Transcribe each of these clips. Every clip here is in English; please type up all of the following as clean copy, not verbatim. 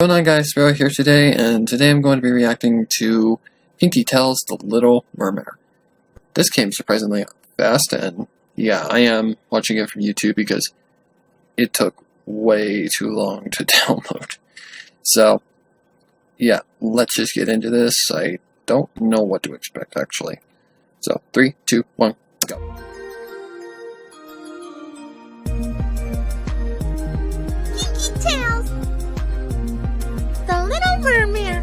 going on, guys? Sparrow here today, and today I'm going to be reacting to Pinkie Tells the Little Mermare. This came surprisingly fast, and yeah, I am watching it from YouTube because it took way too long to download. So, yeah, let's just get into this. I don't know what to expect, actually. So, 3, 2, 1, go. Pinkie Tells the Little Mermare.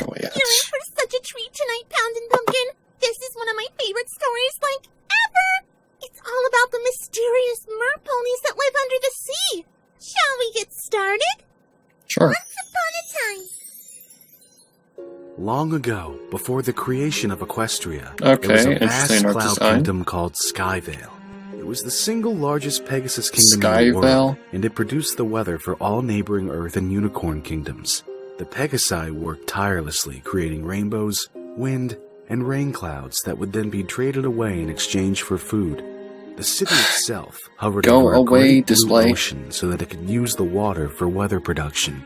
Oh, yes. You're in for such a treat tonight, Poundin' Pumpkin. This is one of my favorite stories, like, ever. It's all about the mysterious merponies that live under the sea. Shall we get started? Sure. Once upon a time. Long ago, before the creation of Equestria, Okay, there was a interesting vast art cloud design. kingdom called Skyvale. It was the single largest Pegasus kingdom in the Skyvale? world, and it produced the weather for all neighboring Earth and Unicorn kingdoms. The Pegasi worked tirelessly, creating rainbows, wind, and rain clouds that would then be traded away in exchange for food. The city itself hovered Go over a away, great blue display. ocean so that it could use the water for weather production.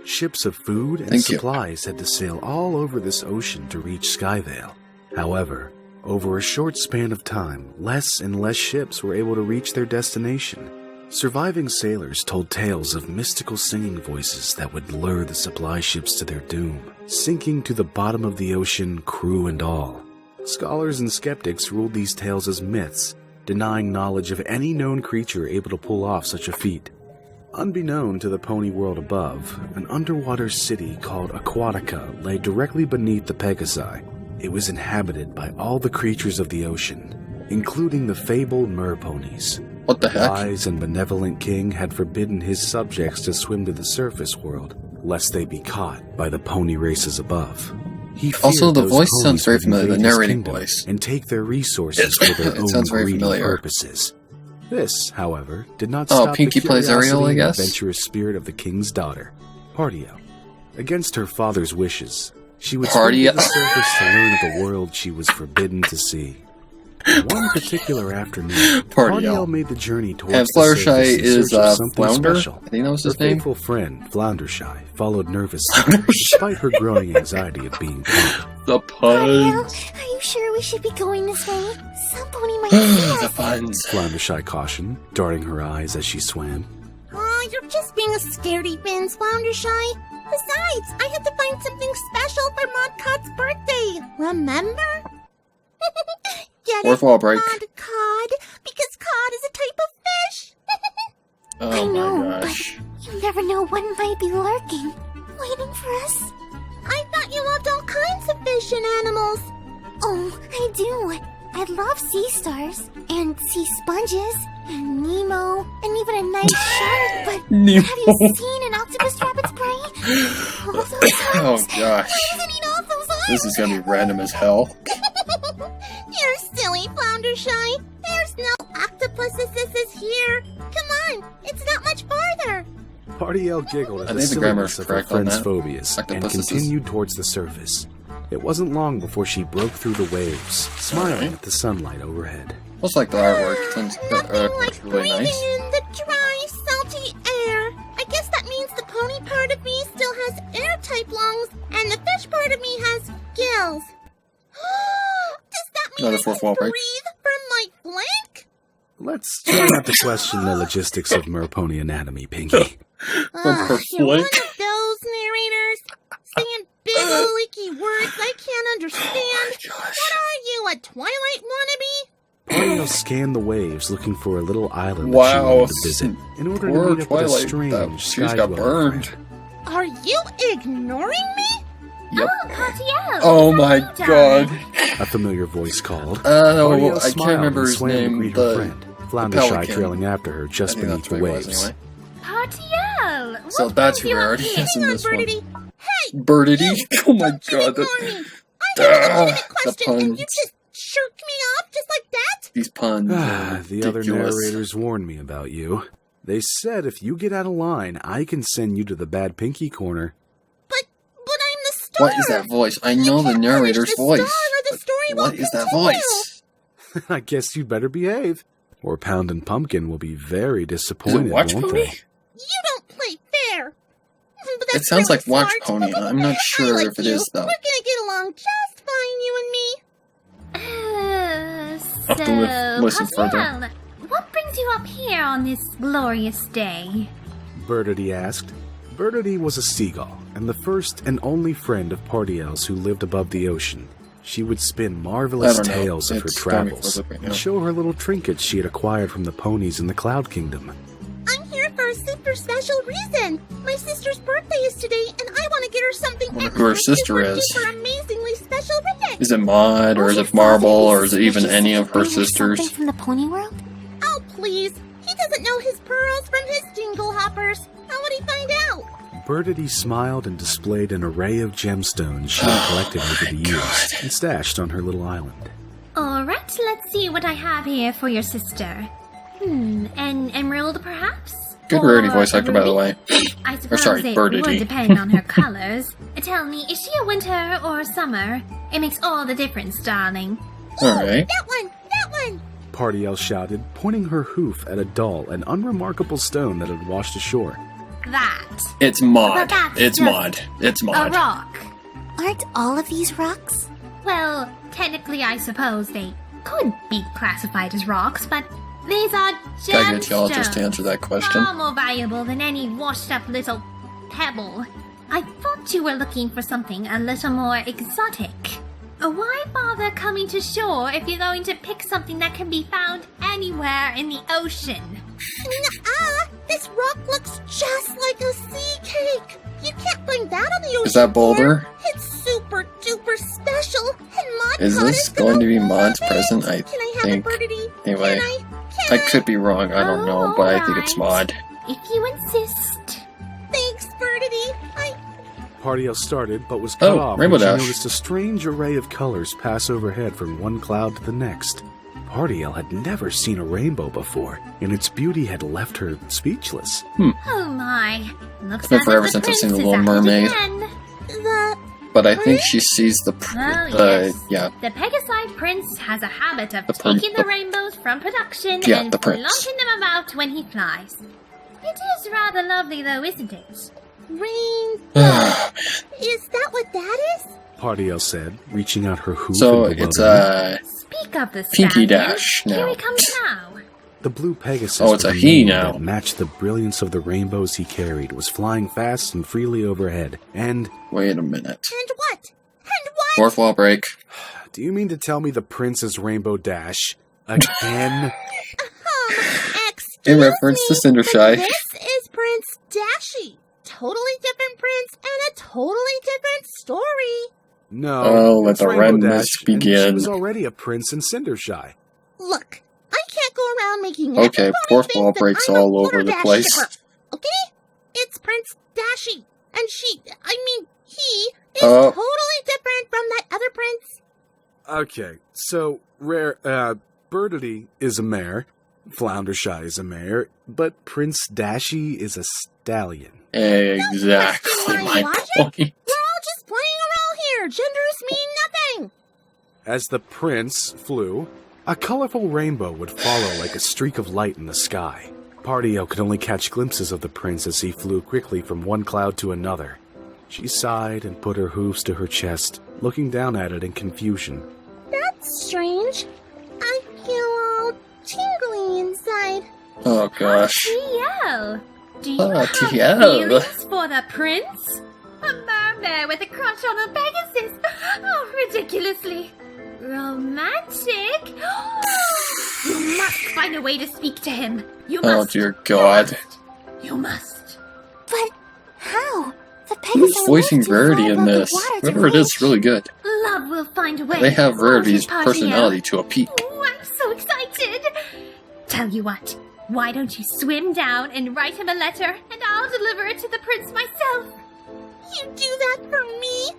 Ships of food and Thank you. supplies had to sail all over this ocean to reach Skyvale. However, over a short span of time, less and less ships were able to reach their destination. Surviving sailors told tales of mystical singing voices that would lure the supply ships to their doom, sinking to the bottom of the ocean, crew and all. Scholars and skeptics ruled these tales as myths, denying knowledge of any known creature able to pull off such a feat. Unbeknown to the pony world above, an underwater city called Aquatica lay directly beneath the Pegasi. It was inhabited by all the creatures of the ocean, including the fabled merponies. What the heck? Wise and benevolent king had forbidden his subjects to swim to the surface world, lest they be caught by the pony races above. He Also, feared the those voice ponies sounds very would familiar, the invade his narrating kingdom voice. and take their resources for their It own sounds very greedy familiar. purposes. This, however, did not Oh, stop Pinkie the plays curiosity Ariel, I and guess? adventurous spirit of the king's daughter, Partio. Against her father's wishes, she would Partio. swim to the surface to learn of the world she was forbidden to see. One particular afternoon, Partio made the journey towards And the surface Fluttershy in is search of something Flounder? special. I think that was Her his name. faithful friend, Floundershy, followed nervously, despite her growing anxiety of being caught. The Ariel, puns. are you sure we should be going this way? Some pony might see The us. puns. Floundershy cautioned, darting her eyes as she swam. Oh, you're just being a scaredy fins, Floundershy. Besides, I had to find something special for Modcod's birthday. Remember? Get Fourth it? wall break. Modcod, because cod is a type of fish. Oh I know, my gosh. but you never know what might be lurking, waiting for us. I thought you loved all kinds of fish and animals. Oh, I do. I love sea stars, and sea sponges, and Nemo, and even a nice shark, but Nemo. have you seen an octopus rabbit's brain? All those Oh arms. gosh. Who doesn't eat all those arms? This is gonna be random as hell. You're silly, Floundershy. There's no octopuses here. Come on, it's not much farther. Partio giggled at I the think the grammar's silliness of her correct on friend's that. phobias and Octopuses. continued towards the surface. It wasn't long before she broke through the waves, smiling Alright. at the sunlight overhead. Looks like the artwork. Sounds Nothing like really breathing nice. in the dry, salty air. I guess that means the pony part of me still has air-type lungs, and the fish part of me has gills. Does that mean Another I fourth can wall break. breathe from my flank? Let's try not to question the logistics of merpony anatomy, Pinkie. From her You're one flank. of those narrators saying big leaky words I can't understand. Gosh. What are you, a Twilight wannabe? Partio scanned the waves looking for a little island that she Wow. wanted to visit in order to Poor meet up with a Twilight. strange That shoes sky got dweller burned. friend. Are you ignoring me? Yep. Partio. Oh my god. A familiar voice called. Oh, Partio I can't smiled remember and his swam to name. greet her The friend, Floundershy pelican. trailing after her I just think beneath that's the what it was waves. anyway. Partio. So that's who rarity is in Hang on, this one. Birdie. Hey, Birdity. Oh my don't god. ignore That, me. I have a legitimate the question, and you puns. just shirked me off just like that? these puns. Ah, are the other ridiculous. narrators warned me about you. They said if you get out of line, I can send you to the bad Pinkie corner. But I'm the star. What is that voice? I know the can't narrator's punish the voice. star or the story What won't is that continue. voice? I guess you'd better behave. or Pound and Pumpkin will be very Is disappointed, it Watch won't Pony? they? You don't play fair. But It that's sounds really like Watch smart. Pony. I'm not I sure like if it you. is, though. We're gonna get along just fine, you and me. I'll have to listen further. Coswell, what brings you up here on this glorious day? Birdity asked. Birdity was a seagull, and the first and only friend of Party Owls who lived above the ocean. She would spin marvelous I don't know. tales of her It's starting to travels flip right now. and show her little trinkets she had acquired from the ponies in the Cloud Kingdom. I'm here for a super special reason. My sister's birthday is today, and I want to get her something Wonder extra who her sister super is. duper amazingly special for next. Is it Maud, or is it Marble, or is it even any of her sisters? Something from the pony world? Oh, please. He doesn't know his pearls from his jingle hoppers. How would he find out? Birdity smiled and displayed an array of gemstones she had collected over the years and stashed on her little island. Alright, let's see what I have here for your sister. An emerald perhaps? Good Or rarity voice a actor, by the ruby? way. I suppose sorry, it Birdity. would depend on her colors. Tell me, is she a winter or a summer? It makes all the difference, darling. Alright. That one! That one! Party Owl shouted, pointing her hoof at a dull and unremarkable stone that had washed ashore. That. It's Maud. But that's It's just Maud. It's A Maud. rock. Aren't all of these rocks? Well, technically I suppose they could be classified as rocks, but these are gemstones. Gotta get y'all just to answer that question. Far more valuable than any washed-up little pebble. I thought you were looking for something a little more exotic. Why bother coming to shore if you're going to pick something that can be found anywhere in the ocean? Nuh-uh! This rock looks just like a sea cake! You can't find that on the ocean Is that Boulder? floor. It's super duper special, and Maud Is caught this us going to be gonna Maud's love it. present? I Can I have think. a birdity? Anyway, Can I could be wrong. I don't know, but I think it's Maud. If you insist. Thanks, birdity. Party Owl started, but was cut Oh, off Rainbow when she Dash. noticed a strange array of colors pass overhead from one cloud to the next. Party Owl had never seen a rainbow before, and its beauty had left her speechless. Oh my. Looks been as forever if the since I've seen The prince Little is at it Mermaid. again. The But I think she sees the. Oh, yes. Yeah. The Pegasite Prince has a habit of The prin- taking the rainbows from production Yeah, and the prince. flaunting them about when he flies. It is rather lovely, though, isn't it? rainbow. Is that what that is? Party Owl said, reaching out her hoof So in it's bewilderment. Speak of the Pinkie stallion. Dash Here now. he comes now. The blue Pegasus Oh, it's a with he mane now. that matched the brilliance of the rainbows he carried was flying fast and freely overhead. And Wait a minute. And what? And what? Fourth wall break. do you mean to tell me the prince is Rainbow Dash? Again? Excuse In reference to me, Cindershy. but this is Prince Dashi. Totally different prince and a totally different story. No. Oh, let it's the Rainbow redness Dash, and She begin. was already a prince in Cindershy. Look, I can't go around making Okay, everybody fourth think wall that breaks I'm a all over Butter the Dash place. shipper, okay? It's Prince Dashi, and he is Oh. totally different from that other prince. Okay, so Birdity is a mare, Floundershy is a mare, but Prince Dashi is a stallion. Exactly my logic. point. We're all just playing around here. Genders mean nothing. As the prince flew, a colorful rainbow would follow like a streak of light in the sky. Party Owl could only catch glimpses of the prince as he flew quickly from one cloud to another. She sighed and put her hoofs to her chest, looking down at it in confusion. That's strange. I feel all tingly inside. Oh gosh. TL. Do you Ah, have TL. feelings for the prince? A mermare with a crush on a Pegasus. Oh, ridiculously romantic. You must find a way to speak to him. You Oh must. dear God. You must. But how? The Pegasus Who's voicing lives too Rarity far in above the this? water to Whoever it is, reach. really good. Love will find a way. They have Won't Rarity's it, Party personality to a peak. Oh, I'm so excited. Tell you what, why don't you swim down and write him a letter, and I'll deliver it to the prince myself. You do that for me?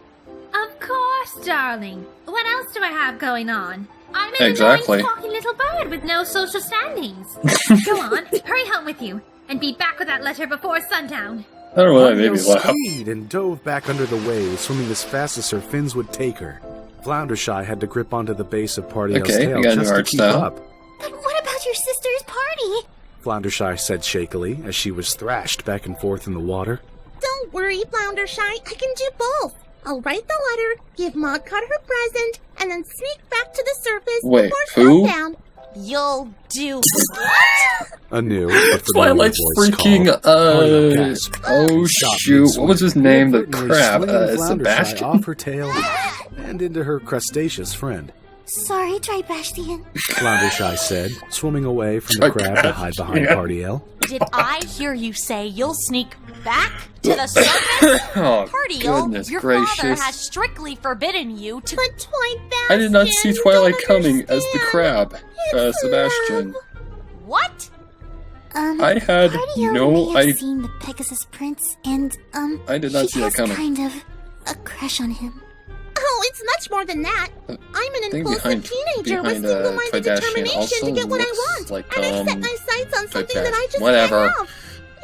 Of course, darling. What else do I have going on? I'm an Exactly. annoying talking little bird with no social standings. Go on, hurry home with you, and be back with that letter before sundown. I don't know why that Party made Owl me laugh. skied and dove back under the waves, swimming as fast as her fins would take her. Floundershy had to grip onto the base of Party Owl's Okay, tail we got a new just to art keep style. up. But what about your sister's me! Floundershy said shakily as she was thrashed back and forth in the water. Don't worry, Floundershy. I can do both. I'll write the letter, give Modcart her present, and then sneak back to the surface Wait, before who? sundown. You'll do what? A new but familiar Twilight's voice freaking, called. Party gasped oh and stopped shoot, mid-swim, what was his name? The inadvertently crab, slinging Floundershy Sebastian? off her tail and into her crustaceous friend. Sorry, Tribastian. Floundershy said, swimming away from the crab to hide behind Party-L. Did I hear you say you'll sneak back to the surface? Oh, Party-O, goodness your father gracious. has strictly forbidden you to... But Twibastian, I did not see Twilight don't coming as the understand. crab, It's Sebastian. love. What? I had Party-O no may have idea. seen the Pegasus Prince, and, I did not she see that has coming. kind of a crush on him. Oh, it's much more than that. I'm an thing impulsive behind- teenager with behind, single-minded Twidashian determination also to get what I looks want. like, And I set my sights on something that I just whatever. can't have.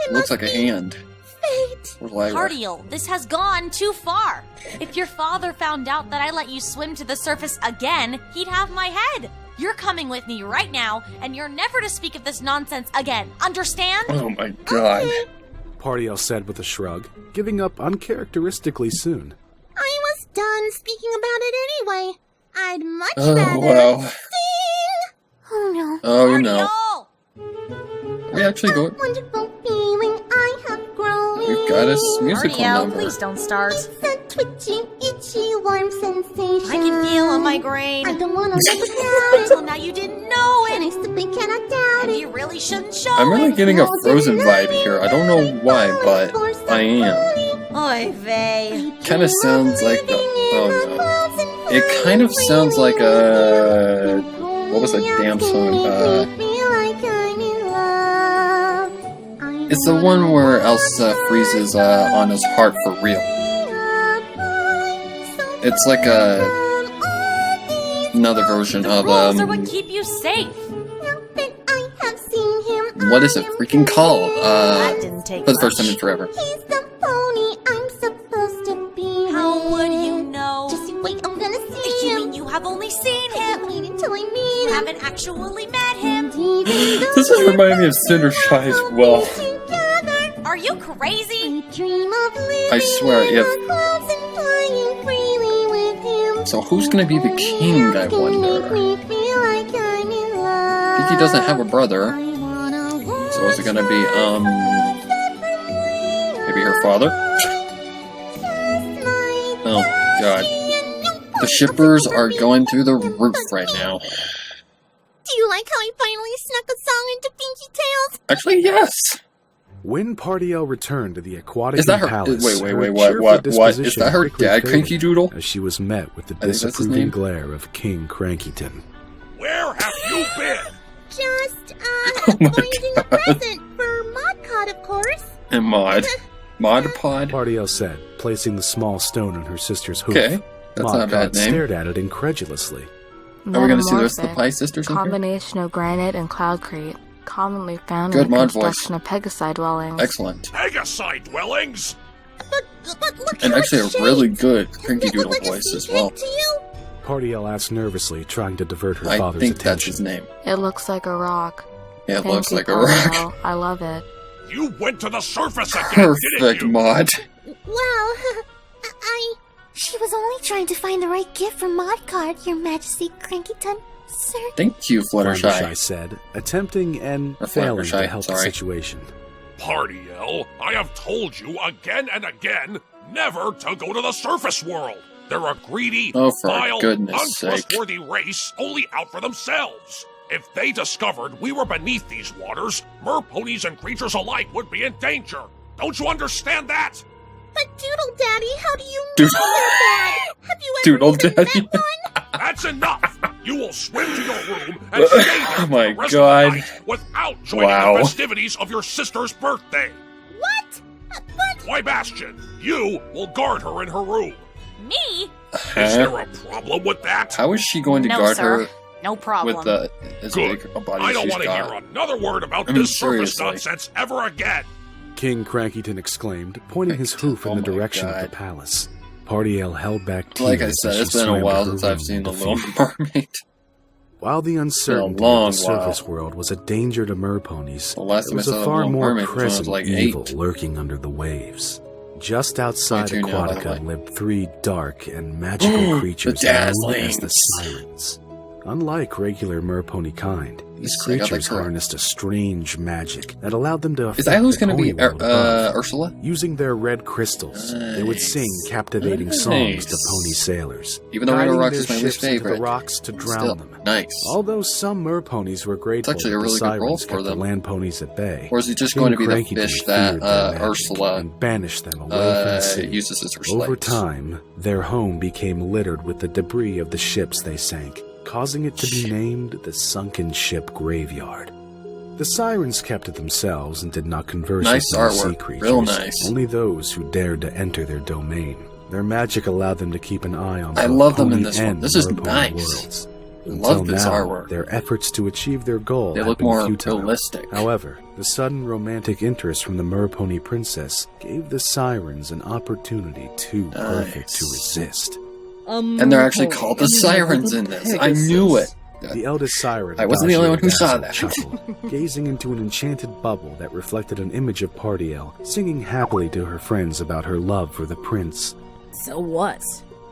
It Looks must like a be hand. fate. Or Lyra. Party-O, this has gone too far. If your father found out that I let you swim to the surface again, he'd have my head. You're coming with me right now, and you're never to speak of this nonsense again. Understand? Oh my god. Party-L said with a shrug, giving up uncharacteristically soon. I was done speaking about it anyway. I'd much Oh, rather wow. sing. Oh no. Oh no. Party-O! We actually go. Wonderful feeling I have growing. We've got a musical Party-O, number. please don't start. It's a twitchy, itchy, warm sensation. I can feel a I migraine. don't want to live without Until it. now you didn't know And I it. simply cannot doubt And it. you really shouldn't show I'm really it. getting a Frozen vibe here. I don't know why, but I am. Oy vey. Kind of sounds like the. Oh no. It kind of sounds like a. What was that damn song? It's the one where Elsa freezes on his heart for real. It's like another version of Rules are what keep you safe. what is it freaking called? That didn't take For the first much. time in forever. He's the pony I'm supposed to be. How would you know? Just you wait, I'm gonna see If you him. mean you have only seen him, Wait until I you meet him. haven't actually met him. This is reminding me of Cindershy as well. Are you crazy? I swear, if. So who's gonna be the king, I wonder? Pinkie doesn't have a brother. So is it gonna be, maybe her father? Oh, God. The shippers are going through the roof right now. Do you like how I finally snuck a song into Pinkie Tales? Actually, yes! When Party-L returned to the aquatic Is that her? palace, Wait, her what? cheerful What? Is disposition that her quickly dad, faded Cranky Doodle? as she was met with the I think that's his disapproving name. glare of King Crankyton. Where have you been? Just, Oh my finding a present for Modcart, of course. And Mod. Mod Pod? Party-L said, placing the small stone on her sister's hoof. Okay, that's not a bad Modcart name. stared at it incredulously. Are we gonna see the rest of the Metamorphic, Pie Sisters in here? combination of granite and cloudcrete, commonly found Good in the mod voice. construction of Pegasi dwellings. Excellent. Pegasite dwellings? But look And how actually it's a really shaped. good Doesn't Cranky it look Doodle like a voice as snake well. to you? Party-L asked nervously, trying to divert her I father's think that's his attention. name. It looks like a rock. Yeah, it Thank looks you, like a rock. Pardo. I love it. You went to the surface again, didn't Perfect you? mod. Well, She was only trying to find the right gift for Modcart, Your Majesty Crankyton, sir. Thank you, Fluttershy Fluttershy. said, attempting and Or failing to Fluttershy, help the sorry. situation. Party-L, I have told you again and again never to go to the surface world. They're a greedy, Oh, for vile, goodness sake. untrustworthy race only out for themselves. If they discovered we were beneath these waters, merponies and creatures alike would be in danger. Don't you understand that? But Doodle Daddy, how do you Doodle- know they're bad? Have you ever Doodle even Daddy. met one? That's enough. You will swim to your room and stay there Oh for my the rest God. of the night without joining Wow. the festivities of your sister's birthday. What? But Why, Bastion, you will guard her in her room. Me? Is Huh? there a problem with that? How is she going to No, guard sir. her No problem. with the as Good. big a body I as don't she's want to got? hear another word about I mean, this surface seriously. nonsense ever again. King Crankyton exclaimed, pointing his hoof in Oh the my direction of God. the palace. Party-L held back tears Like I as said, she it's been a swam to while her since I've room seen The Little defeated. Mermaid. While the uncertainty long of the surface world was a danger to merponies, The last there time I was saw a a far little more mermaid was when I was present like evil 8. lurking under the waves. Just outside 22 now, by the Aquatica way. lived 3 dark and magical creatures known as the Dazzlings. Sirens. Unlike regular merpony kind, these I got that creatures correct. harnessed a strange magic that allowed them to Is affect that who's the going to be pony world above. Ursula? Using their red crystals, they would sing Nice. captivating songs to pony sailors, Even though Reno guiding Rocks their is my ships least into the favorite. rocks to drown Still, them. nice. Although some merponies were grateful actually a that really the good role Sirens for kept the them. land ponies at bay, Or is he just King going to be the Crankington fish that feared their magic Ursula and banished them away from the city. uses as her slaves? Over time, their home became littered with the debris of the ships they sank, causing it to be named the Sunken Ship Graveyard. The Sirens kept to themselves and did not converse Nice with any sea artwork. creatures, Real nice. only those who dared to enter their domain. Their magic allowed them to keep an eye on I both love them in pony this one. and This is merpony nice. worlds. I Until love this now, artwork. their efforts to achieve their goal They have look been more futile. realistic. However, the sudden romantic interest from the merpony princess gave the Sirens an opportunity too perfect to resist. And they're actually called the Sirens in this. I knew it. The eldest siren, I wasn't the only one who saw Dashi, that. chuckled, gazing into an enchanted bubble that reflected an image of Partiel, singing happily to her friends about her love for the prince. So what?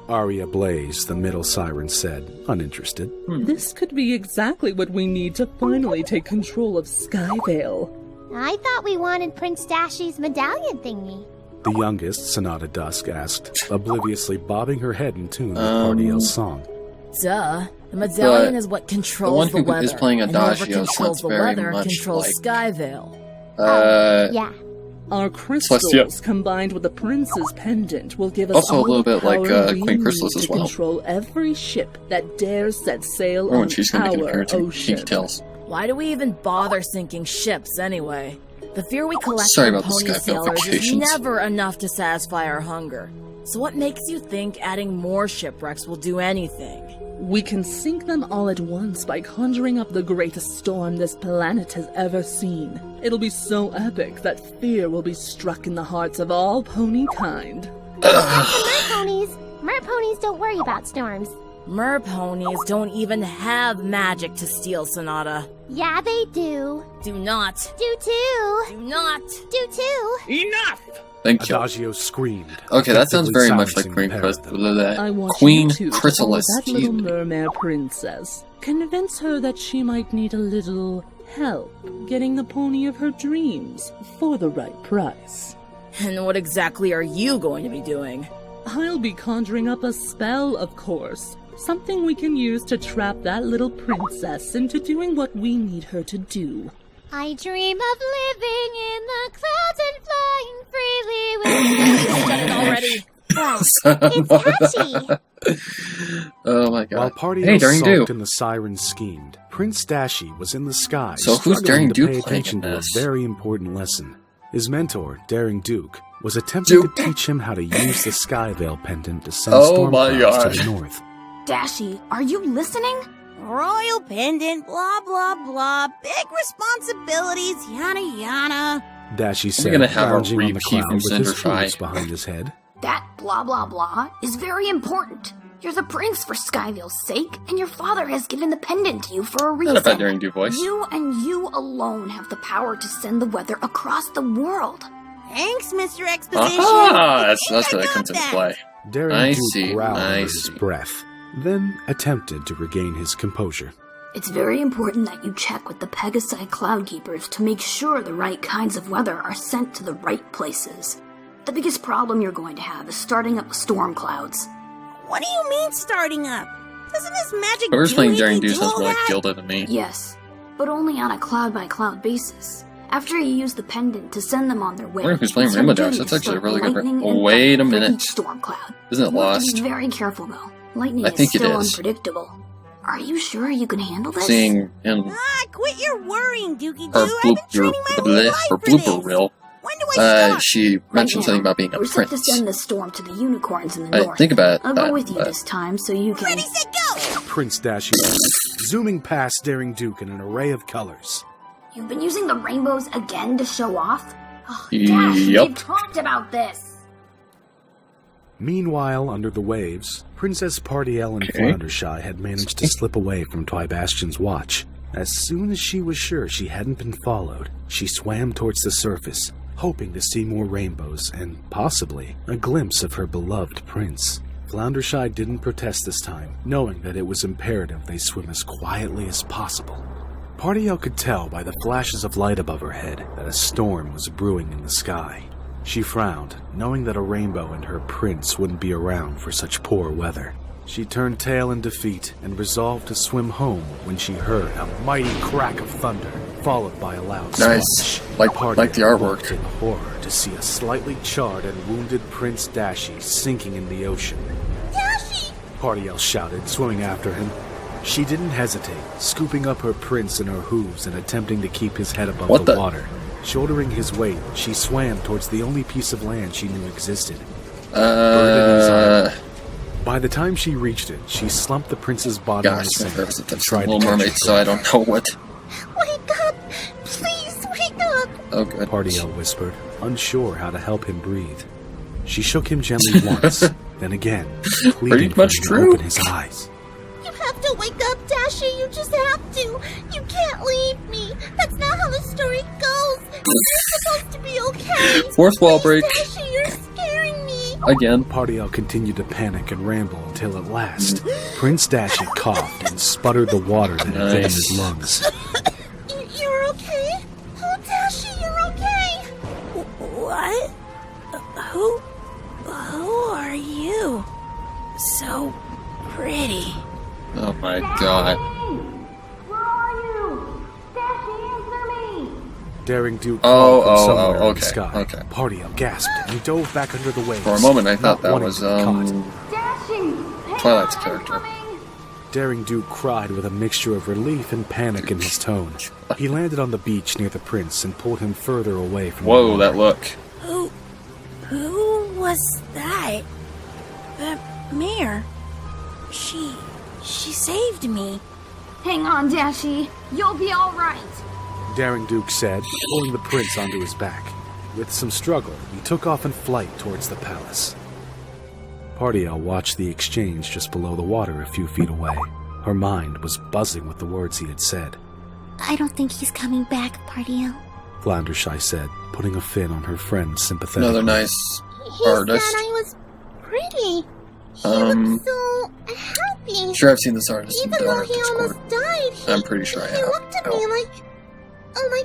Arya Blaze, the middle siren, said, uninterested. This could be exactly what we need to finally take control of Skyvale. I thought we wanted Prince Dashi's medallion thingy. The youngest, Sonata Dusk, asked, obliviously bobbing her head in tune with Partiel's song. Duh. The medallion But is what the one controls the who weather. is playing and whoever Adagio controls sounds the very weather much controls like- Skyvale. Yeah. Our crystals Celestia. combined with the prince's pendant will give us Also a all little the bit like, power we Queen need Chrysalis as to well. control every ship that dares set sail Oh, on and she's going to be our compared to ocean. Pinkie Tails. Why do we even bother sinking ships anyway? The fear we collect Sorry from about the pony Skyvale sailors is vacations. never enough to satisfy our hunger. So what makes you think adding more shipwrecks will do anything? We can sink them all at once by conjuring up the greatest storm this planet has ever seen. It'll be so epic that fear will be struck in the hearts of all pony kind. Merponies. Merponies don't worry about storms. Merponies don't even have magic to steal, Sonata. Yeah, they do. Do not. Do too. Do not. Do too. Enough! Thank you. Adagio screamed. Okay, that sounds very much like effectively Queen silencing the Chrysalis. I want Queen you two to Chrysalis. follow that little Mermare princess. Convince her that she might need a little help getting the pony of her dreams for the right price. And what exactly are you going to be doing? I'll be conjuring up a spell, of course. Something we can use to trap that little princess into doing what we need her to do. I dream of living in the clouds and flying freely with... Done it already. It's catchy. Oh my god. While Partiel Hey, Daring sulked Do. and the Sirens schemed, Prince Dashi was in the sky, So who's struggling Daring to Do pay playing attention in to a this? very important lesson. His mentor, Daring Duke, was attempting Duke. to teach him how to use the Skyvale pendant to send Oh storm my clouds God. to the north. Dashi, are you listening? Royal pendant, blah, blah, blah. Big responsibilities, yada, yada. Dashi said, gonna have a lounging on the repeat cloud from with his Cindershy. horse behind his head. That blah blah blah is very important. You're the prince for Skyvale's sake, and your father has given the pendant to you for a reason. Not a bad Daring Do voice. You and you alone have the power to send the weather across the world. Thanks, Mr. Exposition. Ah, I that's think where I that comes got into that. play. Daring I Duke see, growled I under his see. breath, then attempted to regain his composure. It's very important that you check with the Pegasi Cloudkeepers to make sure the right kinds of weather are sent to the right places. The biggest problem you're going to have is starting up storm clouds. What do you mean starting up? Doesn't this magic Whoever's playing Daring do Do sounds all more like that? Gilda to me. Yes, but only on a cloud-by-cloud basis. After you use the pendant to send them on their way, I wonder who's playing it's Rainbow your Dash. duty That's to actually a start really good. lightning and Wait a thunder for minute. each storm cloud. Isn't it You have to Lost? be very careful though. Lightning I think is it still is. unpredictable. Are you sure you can handle this? Seeing in Ah, quit your worrying, Dookie Doo. her I've bloop, been training my whole life her for blooper this. reel, When do I start? she Right mentioned now, something about being a we're set to prince. send this storm to the unicorns in the I north. think about I'll that, go with you but- this time so you can... Ready, set, go! Prince Dashi zooming past Daring Duke in an array of colors. You've been using the rainbows again to show off? Oh, Dash, Yep. we've talked about this. Meanwhile, under the waves, Princess Partiel and Floundershy had managed to slip away from Twybastian's watch. As soon as she was sure she hadn't been followed, she swam towards the surface, hoping to see more rainbows and, possibly, a glimpse of her beloved prince. Floundershy didn't protest this time, knowing that it was imperative they swim as quietly as possible. Partiel could tell by the flashes of light above her head that a storm was brewing in the sky. She frowned, knowing that a rainbow and her prince wouldn't be around for such poor weather. She turned tail in defeat and resolved to swim home when she heard a mighty crack of thunder, followed by a loud splash. Like the artwork. Looked in horror to see a slightly charred and wounded Prince Dashi sinking in the ocean. Dashi! Partiel shouted, swimming after him. She didn't hesitate, scooping up her prince in her hooves and attempting to keep his head above the water. Shouldering his weight, she swam towards the only piece of land she knew existed. By the time she reached it, she slumped the prince's body on the sand and tried to Little Mermaid, so I don't know what. Wake up! Please wake up! Oh, good. Partiel whispered, unsure how to help him breathe. She shook him gently once, then again, pleading for him to open his eyes. You have to wake up, Dashi! You just have to! You can't leave me! That's not how the story goes! You're supposed to be okay! Fourth wall break. Dashi, you're scaring me! Again. Partiel continued to panic and ramble until at last, Prince Dashi coughed and sputtered the water that had been in his lungs. You're okay? Oh, Dashi, you're okay! What? Who are you? So pretty. Oh my god. Where are you? Dashi, answer me! Daring Duke called from somewhere in okay, the sky. okay. Partiel gasped and dove back under the waves. For a moment, I thought that wanting was, to be caught. Dashi! Twilight's character. Daring Duke cried with a mixture of relief and panic in his tone. He landed on the beach near the prince and pulled him further away from the water. That look. Who was that? The mirror. She saved me. Hang on, Dashi. You'll be alright. Daring Duke said, pulling the prince onto his back. With some struggle, he took off in flight towards the palace. Partiel watched the exchange just below the water a few feet away. Her mind was buzzing with the words he had said. I don't think he's coming back, Partiel. Floundershy said, putting a fin on her friend's sympathetic. Another nice He artist. said I was pretty. He looked so happy. Sure, I've seen this artist in Even the though art he Discord. almost died, I'm pretty sure I have. He looked at me like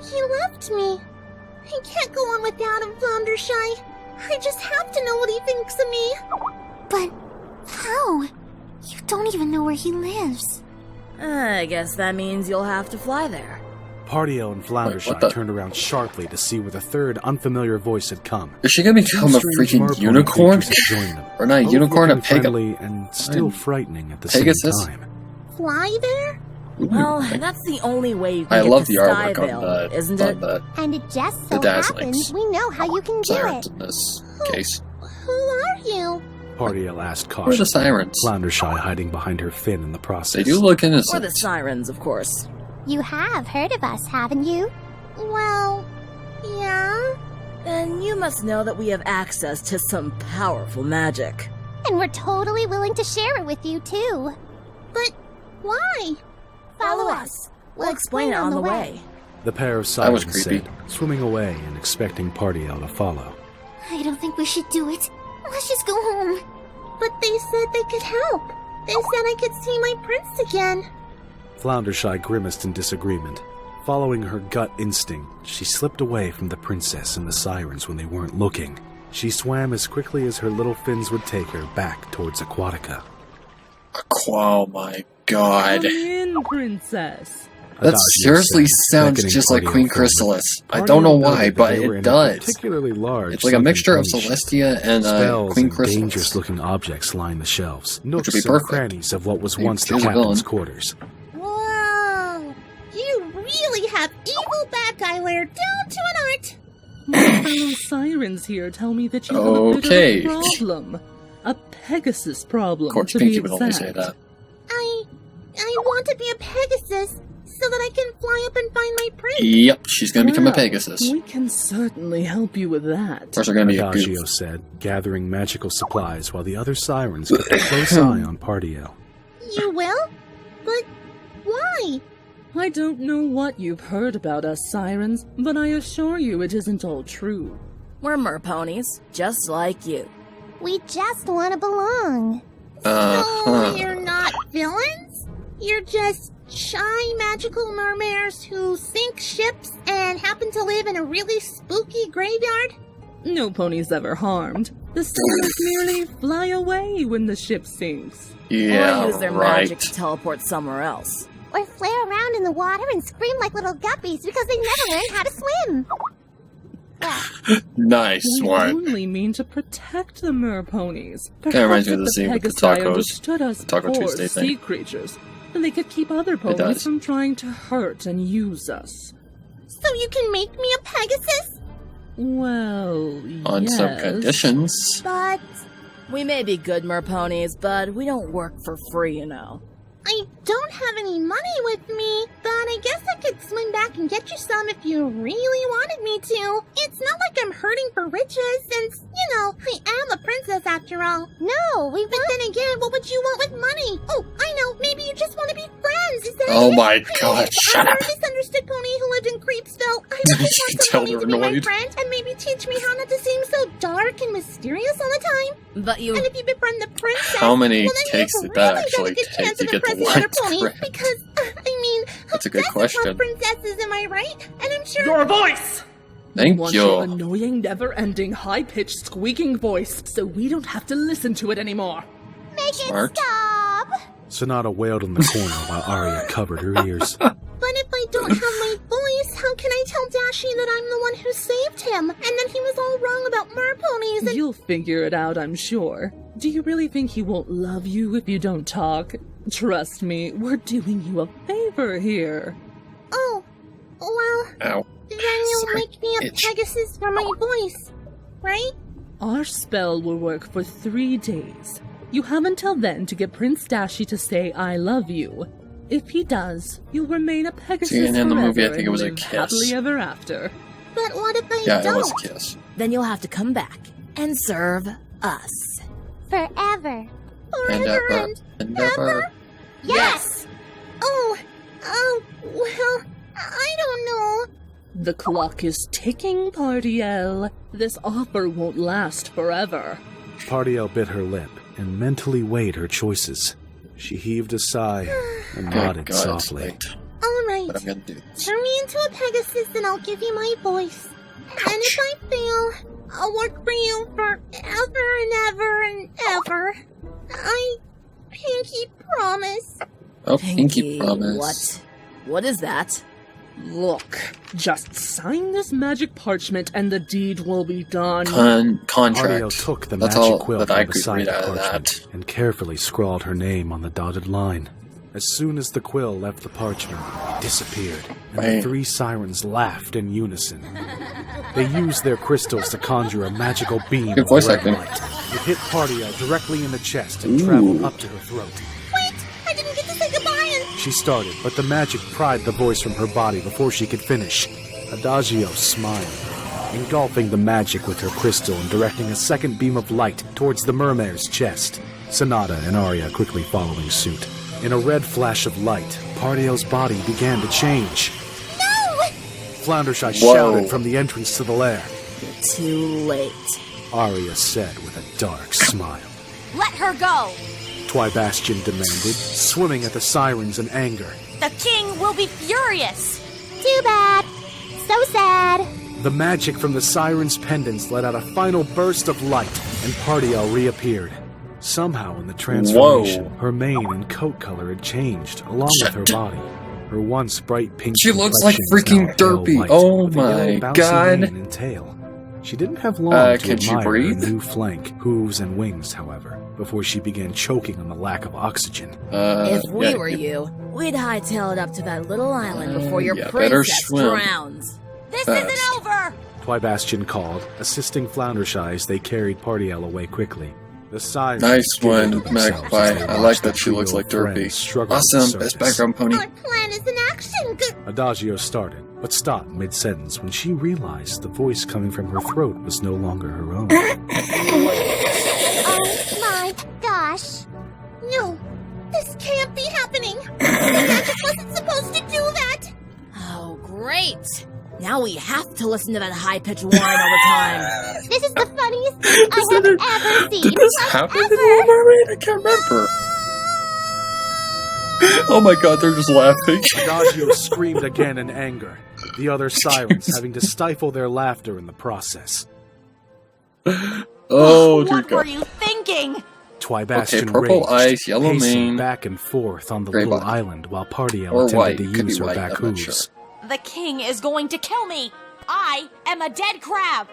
he loved me. I can't go on without him, Floundershy. I just have to know what he thinks of me. But how? You don't even know where he lives. I guess that means you'll have to fly there. Partiel and Floundershy turned around sharply to see where the third unfamiliar voice had come. Is she gonna become a freaking unicorn? Or not a unicorn, a friendly and still frightening at the Pegasus? same time. Fly there? Well, that's the only way you can I get love to the artwork Skyvale, on isn't the, it? on the And it just so dazzlings. happens we know how you can do Sirens it. in this case. Who are you? Partiel asked Who are the cautiously, Sirens? Floundershy hiding behind her fin in the process. They do look Or the innocent. Sirens, of course. You have heard of us, haven't you? Well, yeah. And you must know that we have access to some powerful magic. And we're totally willing to share it with you, too. But why? Follow us. We'll explain it on the way. The pair of That Sirens was creepy. said, swimming away and expecting Partiel to follow. I don't think we should do it. Let's just go home. But they said they could help. They said I could see my prince again. Floundershy grimaced in disagreement. Following her gut instinct, she slipped away from the princess and the Sirens when they weren't looking. She swam as quickly as her little fins would take her back towards Aquatica. Oh my god. Come in, princess. That Dashi seriously said, sounds beckoning just like Partiel Queen forward. Chrysalis. I Partiel don't know why, noted that but they were it in a does. particularly large It's like a sunken mixture of pony ship. Celestia and Spells Queen and Chrysalis. dangerous-looking objects lined the shelves. Nooks would be and perfect. crannies of what was Hey, once the here's a captain's villain. quarters. Whoa! You really have evil bad guy wear down to an art. My fellow Sirens here tell me that you have a bit Okay. of a problem. A Pegasus problem, Of course, to Pinkie be would only say exact. that. I want to be a Pegasus, so that I can fly up and find my prince. Yep, she's gonna become a Well, Pegasus. We can certainly help you with that. Or is there gonna be a Adagio goof? said, gathering magical supplies while the other sirens kept a close eye on Partio. You will? But why? I don't know what you've heard about us, Sirens, but I assure you it isn't all true. We're merponies, just like you. We just want to belong. Uh-huh. So you're not villains? You're just shy magical mermares who sink ships and happen to live in a really spooky graveyard? No pony's ever harmed. The sailors merely fly away when the ship sinks. Yeah, Or use their right. magic to teleport somewhere else. Or flare around in the water and scream like little guppies because they never learned how to swim. Nice We one. only mean to protect the merponies. Kinda reminds me of the Perhaps scene if with the Pegasi tacos. understood us Taco poor Tuesday thing. sea creatures, then they could keep other does. ponies from trying to hurt and use us. So you can make me a Pegasus? Well, On some yes. conditions. But We may be good merponies, but we don't work for free, you know. I don't have any money with me, but I guess I could swim back and get you some if you really wanted me to. It's not like I'm hurting for riches, since, I am a princess after all. No, But then again, what would you want with money? Oh, I know, maybe you just want to be friends, is that Oh it? my I mean, god, shut up! If I were a misunderstood pony who lived in Creepsville, I would You just can want tell somebody they're to be my annoyed. friend and maybe teach me how not to seem so dark and mysterious all the time. But you... And if you befriend the princess, How many well, then takes you've did that really actually got a good take chance to of get the impressing white other ponies, thread? because, That's a good Princesses question. love princesses, am I right? And I'm sure... Your voice! Thank Want you. your annoying, never-ending, high-pitched squeaking voice, so we don't have to listen to it anymore. Make Smart. it stop! Sonata wailed in the corner while Arya covered her ears. But if I don't have my voice, how can I tell Dashi that I'm the one who saved him, and that he was all wrong about merponies and... You'll figure it out, I'm sure. Do you really think he won't love you if you don't talk? Trust me, we're doing you a favor here. Oh, well, Ow. then you'll Sorry. make me a Itch. Pegasus for my voice, right? Our spell will work for 3 days. You have until then to get Prince Dashi to say I love you. If he does, you'll remain a Pegasus See, and in the forever movie, I think and it was a live kiss. happily ever after. But what if I Yeah, don't? it was a kiss. Then you'll have to come back and serve us. Forever. And Forever ever. And never. Yes! Oh, well, I don't know. The clock is ticking, Partiel. This offer won't last forever. Partio bit her lip and mentally weighed her choices. She heaved a sigh and Oh nodded god, it's softly. late. Alright, But I'm gonna do this. turn me into a Pegasus and I'll give you my voice. And if I fail, I'll work for you forever and ever and ever. I pinky promise. Oh, Pinkie promise. What? What is that? Look, just sign this magic parchment and the deed will be done. Partio Contract. took the That's magic all quill that I from could beside read the out of parchment that. and carefully scrawled her name on the dotted line. As soon as the quill left the parchment, it disappeared, and the Man. 3 sirens laughed in unison. They used their crystals to conjure a magical beam Good of voice red acting. light. It hit Partio directly in the chest and Ooh. traveled up to her throat. Wait, I didn't get to say goodbye and... She started, but the magic pried the voice from her body before she could finish. Adagio smiled, engulfing the magic with her crystal and directing a second beam of light towards the Mermare's chest. Sonata and Arya quickly following suit. In a red flash of light, Partio's body began to change. No! Floundershy Whoa. shouted from the entrance to the lair. Too late. Arya said with a dark smile. Let her go! Twybastian demanded, swimming at the sirens in anger. The king will be furious! Too bad. So sad. The magic from the siren's pendants let out a final burst of light, and Partio reappeared. Somehow in the transformation, Whoa. her mane and coat color had changed, along with her body. Her once bright pink She looks like complexion was freaking now pale derpy. white, Oh with a yellow my bouncy god. mane and tail. She didn't have long to can she admire breathe? her new flank, hooves, and wings, however, before she began choking on the lack of oxygen. If we yeah, were you, we'd hightail it up to that little island before your yeah, better princess swim. drowns. This Fast. isn't over! Twybastian called, assisting Floundershy as they carried Partiel away quickly. The Sirens Nice one, giggled to themselves Magpie. as they I like watched that the she looks trio like of Derpy. friends struggle to the Awesome, best surface. background pony. Our plan is in action. Adagio started, but stopped mid-sentence when she realized the voice coming from her throat was no longer her own. Oh my gosh. No, this can't be happening. The magic wasn't supposed to do that. Oh, great! Now we have to listen to that high-pitched whine all the time. This is the funniest thing I have ever seen. Did this happen in Little Mermaid? I can't remember. Oh my god, they're just laughing. Adagio screamed again in anger, the other Sirens having to stifle their laughter in the process. Oh, dear What were god. you thinking? Twibastian Okay, purple raged, eyes, yellow pacing mane, back and forth on the gray little body. island while Partiel Or attempted white, to could be use her white, back I'm not hooves. sure. The king is going to kill me. I am a dead crab.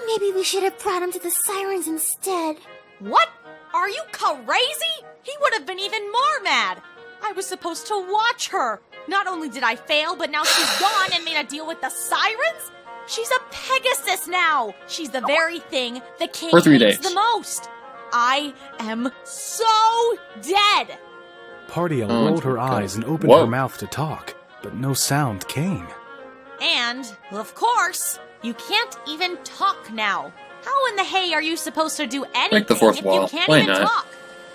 Maybe we should have brought him to the Sirens instead. What? Are you crazy? He would have been even more mad. I was supposed to watch her. Not only did I fail, but now she's gone and made a deal with the Sirens? She's a Pegasus now. She's the very thing the king For 3 hates days. the most. I am so dead. Partiel Oh, rolled her God. eyes and opened Whoa. her mouth to talk, but no sound came. And, of course, you can't even talk now. How in the hay are you supposed to do anything Break the fourth if wall. you can't Why even not? talk?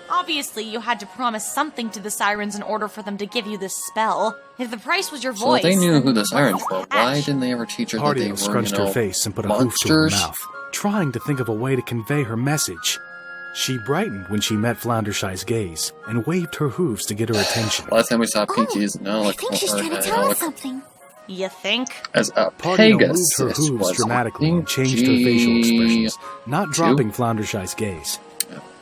Obviously, you had to promise something to the Sirens in order for them to give you this spell. If the price was your So voice... they knew who the what's Sirens the were. Why catch? didn't they ever teach her that they Partiel were, scrunched her face and put a hoof to her monsters? mouth, trying to think of a way to convey her message. She brightened when she met Floundershy's gaze and waved her hooves to get her attention. Last time we saw Pinkie is now I like think she's trying to tell us something. You think? as a Partiel moved Pegasus her hooves was dramatically and changed her facial expressions, not dropping Floundershy's gaze.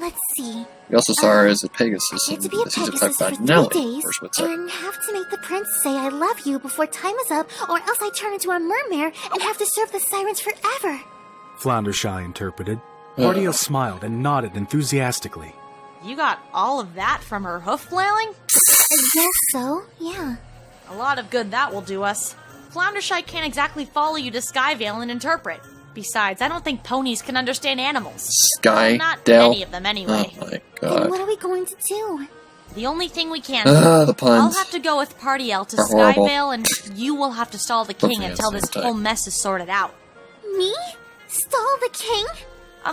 Let's see. We also saw her as a Pegasus I in had to be a the season Pegasus 5 for 3 finale, days first would say. and have to make the prince say I love you before time is up, or else I turn into a mermare and have to serve the Sirens forever. Floundershy interpreted. Partiel smiled and nodded enthusiastically. You got all of that from her hoof flailing? I guess so, yeah. A lot of good that will do us. Floundershy can't exactly follow you to Skyvale and interpret. Besides, I don't think ponies can understand animals. Sky, Not Dell. many of them, anyway. Oh my Then god. what are we going to do? The only thing we can do. Ah, the I'll puns. have to go with Partiel to Are horrible. Skyvale, and you will have to stall the king Hopefully until that's this the whole time. mess is sorted out. Me? Stall the king?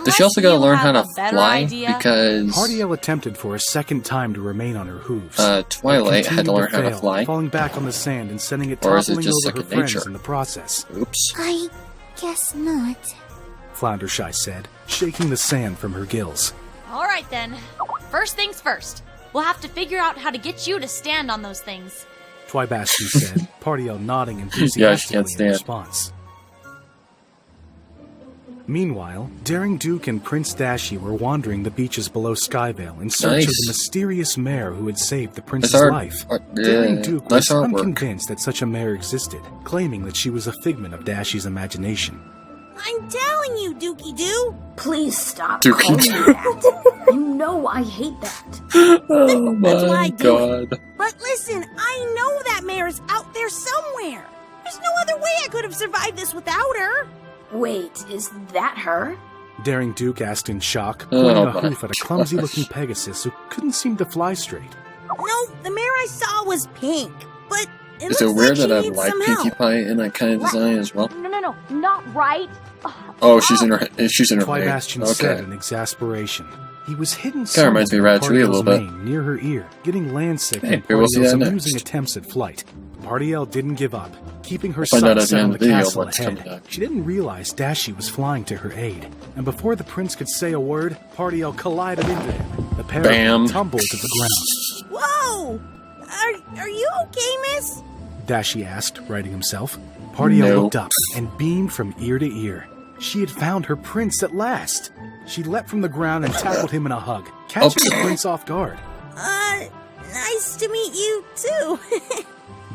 Does she also gotta Unless learn you how to have a better fly? idea. Because Partiel attempted for a second time to remain on her hooves. Twilight had to Continued learn how to fail, fly. falling back on the sand and sending it Or is it toppling just over her second friends nature? in the process. Oops. I guess not. Floundershy said, shaking the sand from her gills. All right then. First things first. We'll have to figure out how to get you to stand on those things. Twibastian said, Partiel nodding Yeah, she enthusiastically can't in stand. response. Meanwhile, Daring Duke and Prince Dashi were wandering the beaches below Skyvale in search of Nice. the mysterious mare who had saved the Nice prince's art. life. Yeah, Daring Duke nice was artwork. unconvinced that such a mare existed, claiming that she was a figment of Dashi's imagination. I'm telling you, Dookie Doo. Please stop Dookie calling me Doo. that. You know I hate that. Oh That's why my I do god. But listen, I know that mare is out there somewhere. There's no other way I could have survived this without her. Wait, is that her? Daring Duke asked in shock, Oh pointing a my hoof at a clumsy-looking Pegasus who couldn't seem to fly straight. No, the mare I saw was pink, but it Is looks it weird like that I she needs like some Pinkie help. Pie in that kind of design as well? No, not right. Oh, she's in her hair. Twibastian said Okay. in exasperation. He was hidden Kinda reminds me of somewhere Ratatouille a little Partiel's bit. mane near her ear, getting landsick Hey, from we will see Partiel's that amusing next. attempts at flight. Partiel didn't give up, keeping her Find out sights at the set end on of the the video castle what's ahead. coming up. She didn't realize Dashi was flying to her aid, and before the prince could say a word, Partiel collided into him. The pair Bam. tumbled to the ground. Whoa! Are you okay, miss? Dashi asked, righting himself. Partiel No. looked up and beamed from ear to ear. She had found her prince at last. She leapt from the ground and tackled him in a hug, catching the prince off guard. Nice to meet you too.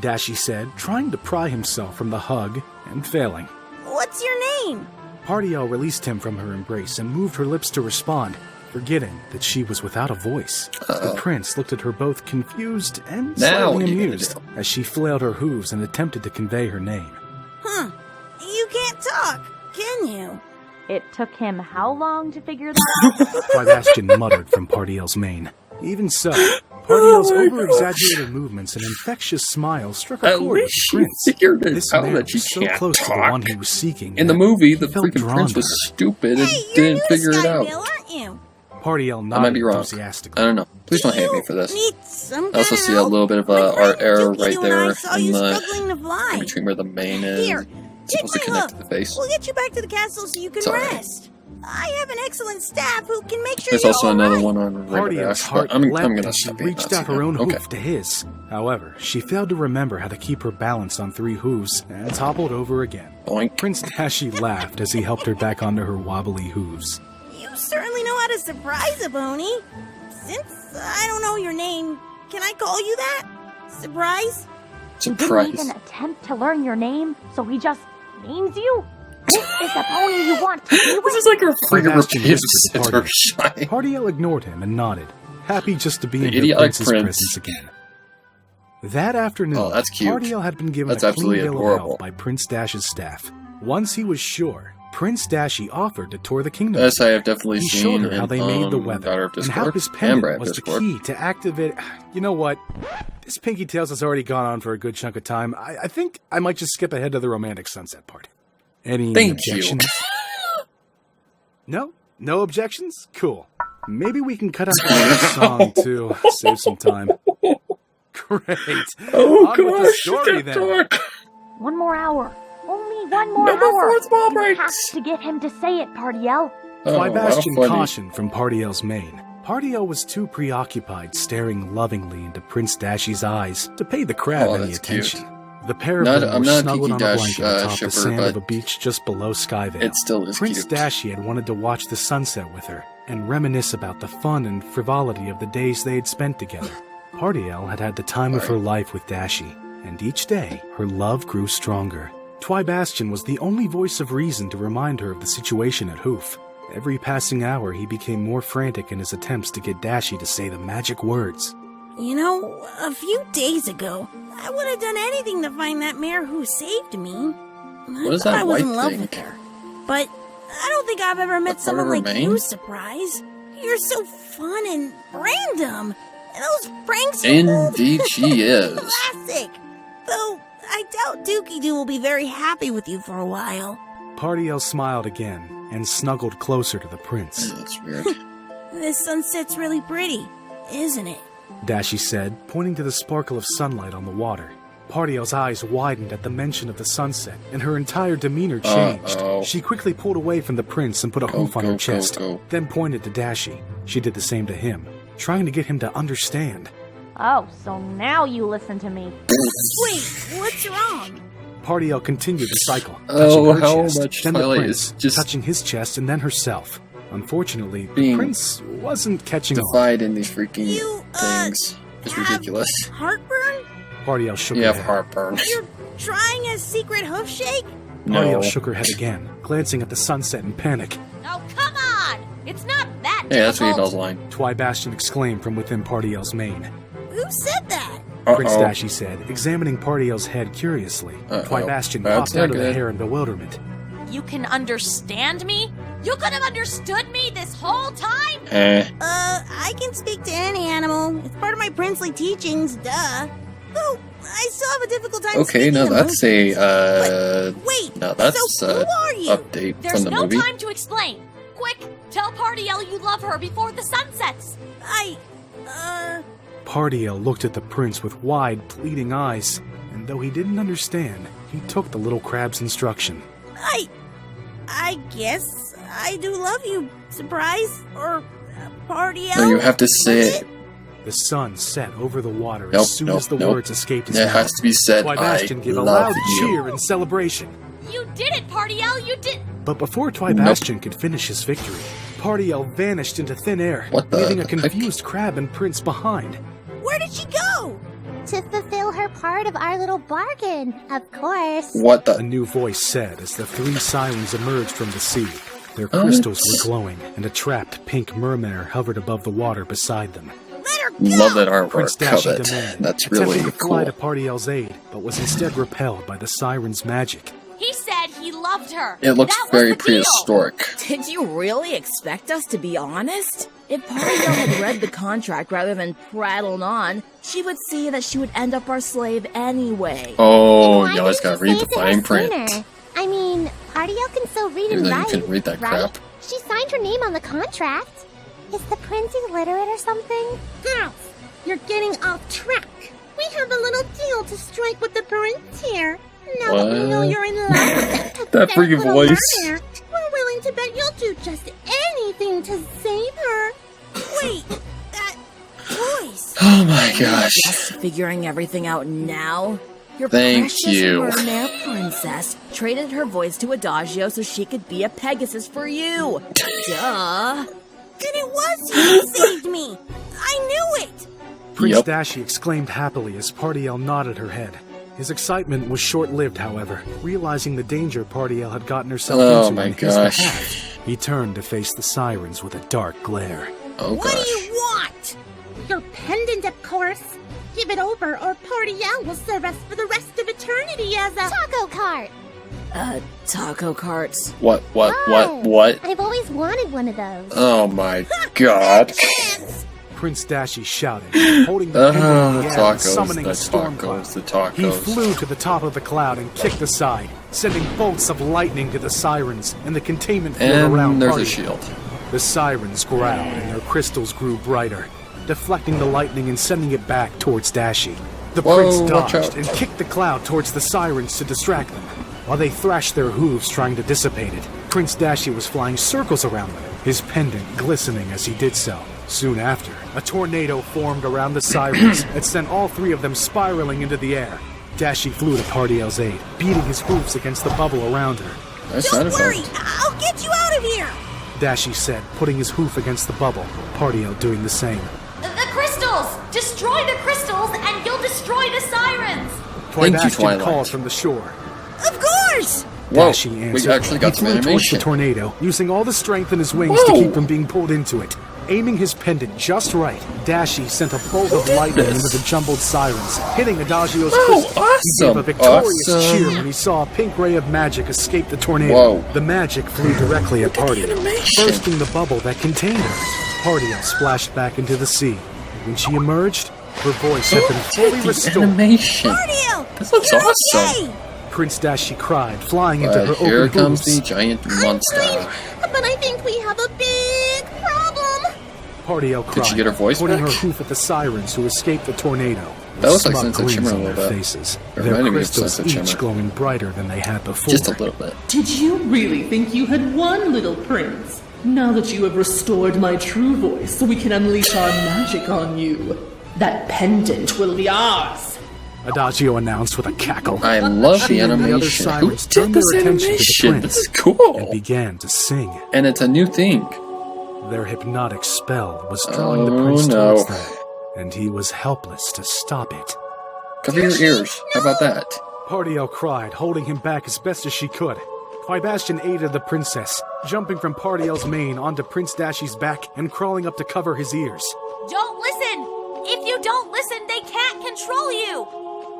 Dashi said, trying to pry himself from the hug and failing. What's your name? Partiel released him from her embrace and moved her lips to respond, forgetting that she was without a voice. The prince looked at her both confused and Now slightly what are you gonna amused do? as she flailed her hooves and attempted to convey her name. Huh. You can't talk, can you? It took him how long to figure that out? Twibastion muttered from Pardiel's mane. Even so, Pardiel's over-exaggerated movements and infectious smile struck a At chord with least the she prince. figured This out man that she was so can't close to the talk. one he was seeking. In the that movie, he the felt freaking drawn prince to was her. stupid and Hey, you're didn't new to figure it out. Skyville, aren't you? Pardiel I might nodded be wrong. enthusiastically. I don't know. Please don't hate me for this. Need some I also kind see of a little bit of My art friend error Dookie right and I there saw in you the struggling to fly. in between where the mane is. Here, It's supposed to take my connect hook. to the face. We'll get you back to the castle so you can Sorry. rest. I have an excellent staff who can make sure There's you're also all another right. one on Pardiel's Rabbit heart I'm leapt gonna as she stop being reached Nazi out her now. own Okay. hoof to his. However, she failed to remember how to keep her balance on 3 hooves and toppled over again. Boink. Prince Dashi laughed as he helped her back onto her wobbly hooves. You certainly know how to surprise a pony. Since I don't know your name, can I call you that? Surprise? You didn't Surprise. even attempt to learn your name, so he just names you? This is the pony you want to be This with? is like her freaking Twibastion repeated whispered to center Pardiel. shy. Pardiel ignored him and nodded, happy just to be The in her idiotic prince's prince. presence again. That afternoon, Oh, that's cute. Pardiel had been given That's a clean absolutely bill of adorable. health by Prince Dash's staff. Once he was sure, Prince Dashi offered to tour the kingdom. Yes, I have definitely He seen showed her how in, they made the weather Daughter of and how Discord his and pendant Brad was Discord. the key to activate. You know what? This Pinkie Tales has already gone on for a good chunk of time. I think I might just skip ahead to the romantic sunset part. Any Thank objections? No? No objections? Cool. Maybe we can cut out the last song to save some time. Great. Oh On with the gosh, story, you then. can't talk. 1 more hour. Only 1 more Number hour. 4 small You have breaks. to get him to say it, Pardiel. Oh, how Twibastion funny. cautioned from Pardiel's mane. Pardiel was too preoccupied staring lovingly into Prince Dashi's eyes to pay the crab Oh, any that's attention. cute. The pair of Not- them I'm were not a snuggled Pinkie on a Dash, blanket atop the shipper, sand but of a beach just below Skyvale. It still is Prince cute. Dashi had wanted to watch the sunset with her and reminisce about the fun and frivolity of the days they had spent together. Pardiel had had the time of her life with Dashi, and each day her love grew stronger. Twibastion was the only voice of reason to remind her of the situation at Hoof. Every passing hour he became more frantic in his attempts to get Dashi to say the magic words. You know, a few days ago, I would have done anything to find that mare who saved me. What is I thought that I was white in love thing? with her. But I don't think I've ever met That's part of someone her like mane? you, Surprise. You're so fun and random. And those pranks you pulled, Indeed she is. classic. Though, I doubt Dookie Doo will be very happy with you for a while. Pardiel smiled again and snuggled closer to the prince. That's weird. This sunset's really pretty, isn't it? Dashi said, pointing to the sparkle of sunlight on the water. Pardiel's eyes widened at the mention of the sunset, and her entire demeanor changed. Uh-oh. She quickly pulled away from the prince and put a hoof on her chest, go. then pointed to Dashi. She did the same to him, trying to get him to understand. Oh, so now you listen to me. Wait, what's wrong? Pardiel continued the cycle, Oh, touching her how chest, much then the Twilight prince, is just touching his chest, and then herself. Unfortunately, the being prince wasn't catching on. Divide in these freaking You, things. It's have ridiculous. Heartburn? Pardiel shook You her have head. heartburn. You're trying a secret hoof shake? Pardiel No. shook her head again, glancing at the sunset in panic. Oh, come on! It's not that Hey, that's what he difficult. does line. Twibastion exclaimed from within Pardiel's mane. Who said that? Prince Uh-oh. Dashi said, examining Pardiel's head curiously. Uh-oh. Twibastion That's popped not out of the good. hair in bewilderment. You can understand me? You could have understood me this whole time? I can speak to any animal. It's part of my princely teachings, duh. Though, I still have a difficult time Okay, speaking now to that's a, Wait, now that's so who are you? update There's from the no movie. time to explain. Quick, tell Pardiel you love her before the sun sets. Pardiel looked at the prince with wide, pleading eyes, and though he didn't understand, he took the little crab's instruction. I guess I do love you, Surprise, or Pardiel. No, you have to say it. The sun set over the water Nope, as soon nope, as the nope. words escaped his It mouth. has to be said, I Twibastion gave a love loud you. cheer in celebration. You did it, Pardiel, you did. But before Twibastion could finish his victory, Pardiel vanished into thin air, What the leaving a heck? confused crab and prince behind. Where did she go? To fulfill her part of our little bargain, of course. What A the? new voice said as the 3 sirens emerged from the sea. Their crystals were glowing, and a trapped pink Mermare hovered above the water beside them. Let her go! Love that artwork. Prince Dashi Covet. demanded, That's attempting really to fly cool. to Pardiel's aid, but was instead repelled by the sirens' magic. He said he loved her. It looks That was very the deal. prehistoric. Did you really expect us to be honest? If Partiel had read the contract rather than prattled on, she would see that she would end up our slave anyway. Oh, Why you always didn't gotta read say the it to her fine print. sooner? I mean, Partiel can still read Even and though write, you can read that right? crap. She signed her name on the contract. Is the prince illiterate or something? Girls, you're getting off track. We have a little deal to strike with the prince here. Now that we know What? you're in love with That freaking little voice. Mermare, we're willing to bet you'll do just anything to save her. Wait, that voice. Oh my gosh. Just figuring everything out now? Your Thank precious you. Mermare princess traded her voice to Adagio so she could be a Pegasus for you. Duh. Then it was you who saved me. I knew it. Prince Yep. Dashi exclaimed happily as Partiel nodded her head. His excitement was short-lived, however, realizing the danger Partiel had gotten herself Oh into my on his gosh. behalf. He turned to face the Sirens with a dark glare. Oh What do gosh. you want? Your pendant, of course. Give it over, or Partiel will serve us for the rest of eternity as a Taco cart! Taco carts. What? Wow. I've always wanted one of those. Oh my god. Prince Dashi shouted, holding the pendant in The the air and tacos, summoning the a storm cloud. tacos, the He tacos. flew to the top of the cloud and kicked aside, sending bolts of lightning to the Sirens and the containment field around And there's Partiel. a shield. The Sirens growled and their crystals grew brighter, deflecting the lightning and sending it back towards Dashi. The Whoa, prince watch dodged out. and kicked the cloud towards the Sirens to distract them. While they thrashed their hooves trying to dissipate it, Prince Dashi was flying circles around them, his pendant glistening as he did so. Soon after, a tornado formed around the Sirens that sent all three of them spiraling into the air. Dashi flew to Partiel's aid, beating his hoofs against the bubble around her. Nice sound Don't worry, effect. I'll get you out of here. Dashi said, putting his hoof against the bubble, Partiel doing the same. The crystals! Destroy the crystals and you'll destroy the Sirens! Thank you, Bastion Twilight. called from the shore. Of course. Whoa, Dashi we answered. actually got he some flew towards animation. the tornado, using all the strength in his wings to Whoa. keep from being pulled into it. Aiming his pendant just right, Dashi sent a bolt of lightning this? into the jumbled Sirens, hitting Adagio's Oh, crystal. He awesome, gave a victorious awesome. cheer when he saw a pink ray of magic escape the tornado. Whoa. The magic flew directly at Partiel, animation. bursting the bubble that contained her. Partiel splashed back into the sea. When she emerged, her voice had been fully The restored. animation. Partiel, This looks you're awesome. okay. Prince Dashi cried, flying into her But here open comes hooves. the giant I'm monster. fine, but I think we have a big problem. Partiel cried, Did she get her voice pointing back? her hoof at the Sirens who escaped the tornado. That looks like Smug Sunset grins Shimmer a on little their bit. faces, It their reminded me of crystals Sunset each Shimmer. glowing brighter than they had before. Just a little bit. Did you really think you had won, little prince? Now that you have restored my true voice, we can unleash our magic on you. That pendant will be ours. Adagio announced with a cackle. I love She the and the other animation. Who Sirens did turned this their attention to the animation? prince This is and cool. began to sing. And it's a new thing. Their hypnotic spell was drawing the Oh, prince no. towards them, and he was helpless to stop it. Cover your ears. How about that? Partiel cried, holding him back as best as she could. Bastion aided the princess, jumping from Partiel's mane onto Prince Dashi's back and crawling up to cover his ears. Don't listen! If you don't listen, they can't control you!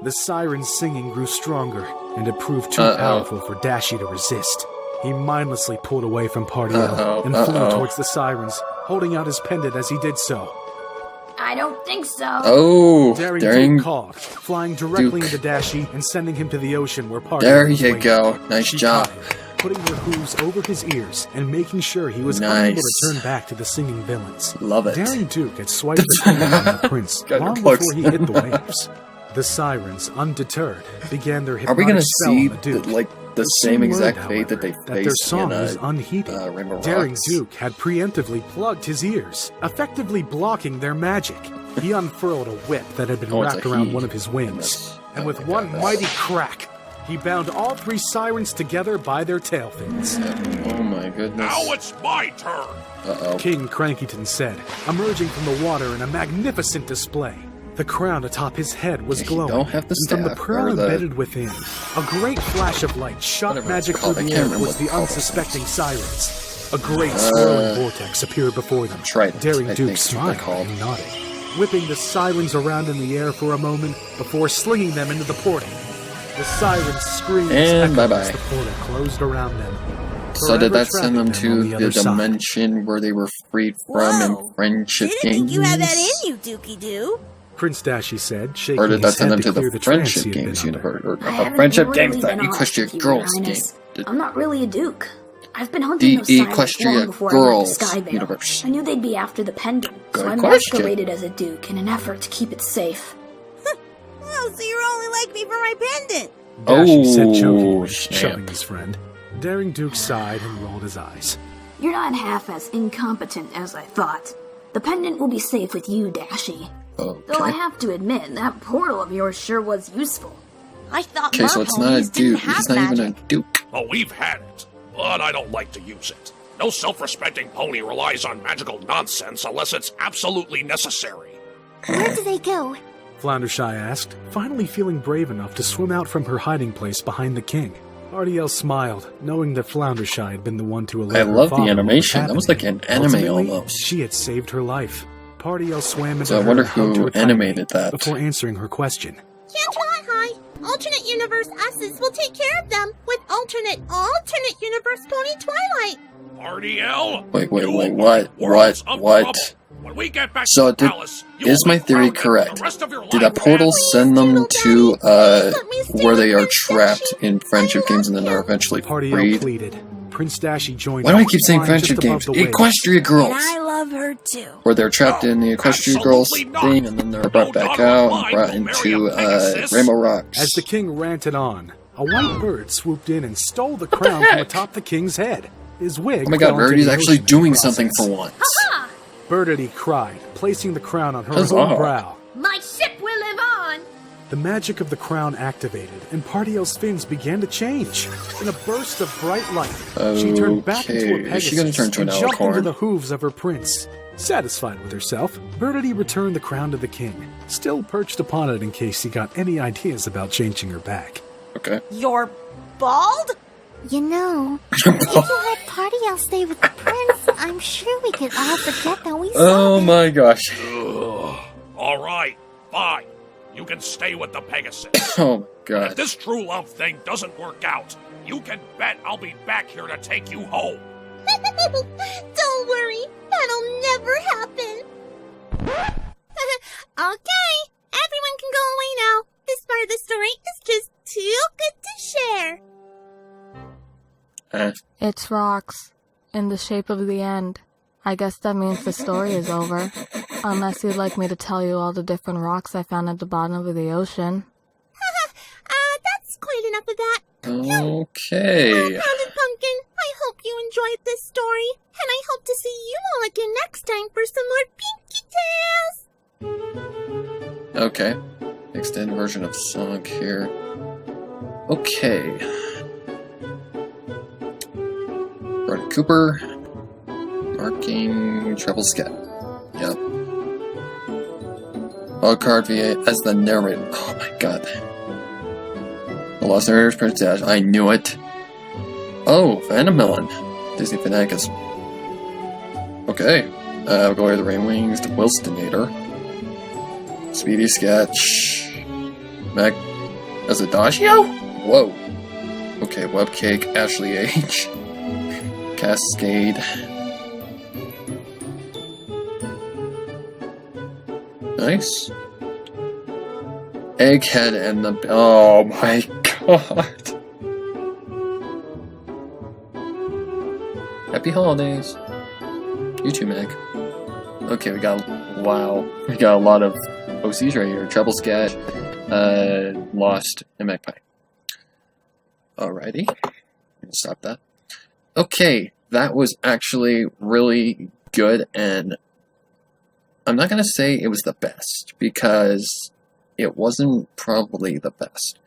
The siren's singing grew stronger, and it proved too Uh-oh. powerful for Dashi to resist. He mindlessly pulled away from Partiel Uh-oh, and flew uh-oh. towards the sirens, holding out his pendant as he did so. I don't think so. Oh, Daring daring. Duke called, flying directly Duke. into Dashi and sending him to the ocean where Partiel There was you waiting. go. Nice She job. caught him, putting her hooves over his ears and making sure he was Nice. unable to turn back to the singing villains. Love it. Daring Duke had swiped his finger on the prince Got long close. before he hit the waves. The sirens, undeterred, began their Are hypnotic we gonna spell see on the Duke. the Soon same learned, exact however, fate that they that their faced song in was unheeded. Rainbow Daring Rocks? Duke had preemptively plugged his ears, effectively blocking their magic. He unfurled a whip that had been Oh, it's wrapped a around he. one of his wings, Yes. and Oh with my one God, mighty crack, he bound all three sirens together by their tail fins. Oh my goodness. Now it's my turn. Uh-oh. King Crankyton said, emerging from the water in a magnificent display. The crown atop his head was You glowing, don't have the and from the staff pearl or the- embedded within, a great flash of light shot Whatever it's magic through called, I the can't air remember towards what the they call those unsuspecting sirens. A great swirling vortex appeared before them. Trident, Daring I Duke think is what they're smiled called. and nodded, whipping the sirens around in the air for a moment before slinging them into the portal. The Sirens screamed And bye-bye. as the portal closed around them. So did that send them Forever trapping to on the other side. dimension where they were freed from Whoa. in Friendship Didn't Games? think you had that in you, Dookie Doo. Prince Dashi said, shaking Or did that his send head them to clear the trance Friendship he had Games been under. universe? Or I haven't Friendship really Games, been that honest Equestria with you, Girls Your game. Highness. I'm not really a duke. I've been hunting The those sirens long Equestria before I went Girls to Skyvale. universe. I knew they'd be after the pendant, so Good I question. masqueraded as a duke in an effort to keep it safe. Oh, so you only like me for my pendant. Dashi said jokingly, snap. shoving his friend. Daring Duke sighed and rolled his eyes. You're not half as incompetent as I thought. The pendant will be safe with you, Dashi. Though I Okay. have to admit, that portal of yours sure was useful. I thought Okay, so it's not a merponies didn't duke. have He's not even a magic. duke. Oh, we've had it, but I don't like to use it. No self-respecting pony relies on magical nonsense unless it's absolutely necessary. Where do they go? Floundershy asked, finally feeling brave enough to swim out from her hiding place behind the king. Artiel smiled, knowing that Floundershy had been the one to alert I her love father the what was animation. That was like an happening. anime Ultimately, almost. She had saved her life. Partiel swam into So I her wonder and hugged who her tightly animated that. before answering her question. Can't lie, hi. Alternate universe S's will take care of them with alternate universe Pony Twilight. RDL? Wait, you what? world's of What? trouble. When we get back So to the did- palace, you Is will my be theory grounded for correct? the rest of your Did a life. portal send them to, Let me stay where with they are Prince trapped Dashi. in Friendship I Games love and then are him. eventually Partiel freed? pleaded. Prince Dashi joined Why do I them, keep saying flying Friendship just above Games? the waves. Equestria Girls! And I love her too. Where they're trapped in the Equestria Girls Absolutely not. thing and then they're brought No back daughter of out mine and brought will marry into, a Pegasus. Rainbow Rocks. As the king ranted on, a white bird swooped in and stole the crown from atop the king's head. His wig Oh my god, fell into Rarity's the actually ocean in the doing something process. for once. Ha! Birdity cried, placing the crown on her Huzzah. own brow. My ship will live on! The magic of the crown activated, and Partiel's fins began to change. In a burst of bright light, she turned back into a Okay, is Pegasus she gonna turn to and an jumped into alicorn? the hooves of her prince. Satisfied with herself, Birdity returned the crown to the king, still perched upon it in case he got any ideas about changing her back. Okay. You're bald? You know, if you let Partiel stay with the prince, I'm sure we could all forget that we saw Oh them. my gosh. Ugh. All right, fine. You can stay with the Pegasus. Oh my If god. this true love thing doesn't work out, you can bet I'll be back here to take you home. Don't worry, that'll never happen. Okay, everyone can go away now. This part of the story is just too good to share. It's rocks, in the shape of the end. I guess that means the story is over. Unless you'd like me to tell you all the different rocks I found at the bottom of the ocean. That's quite enough of that. Okay. Pounded Pumpkin, I hope you enjoyed this story, and I hope to see you all again next time for some more Pinkie Tales. Okay. Extended version of Sonic here. Okay. Brody Cooper. Marking Treble Scat. Yep. Wildcard VA as the narrator. Oh my god. The Lost Narrator's Prince Dash. I knew it. Oh, Phantom Melon. Disney Fanaticus. Okay. Glory of the Rain Wings, the Wilstonator. Speedy Sketch. Mag as a Dashio? Whoa. Okay, Webcake, Ashley H. Cascade. Nice. Egghead and the... Oh my god. Happy holidays. You too, Meg. Okay, we got... Wow. We got a lot of OCs right here. Treble Scat, Lost, and Magpie. Alrighty. Stop that. Okay, that was actually really good, and I'm not going to say it was the best, because it wasn't probably the best.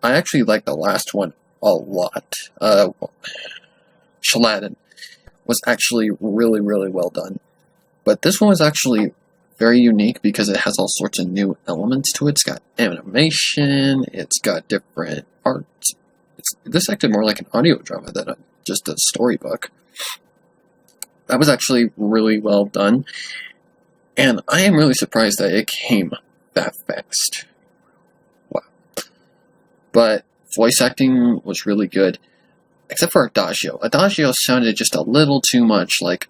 I actually liked the last one a lot. Shaladin was actually really, really well done. But this one was actually very unique because it has all sorts of new elements to it. It's got animation, it's got different art. This acted more like an audio drama than just a storybook. That was actually really well done. And I am really surprised that it came that fast. Wow. but voice acting was really good. Except for Adagio. Adagio sounded just a little too much like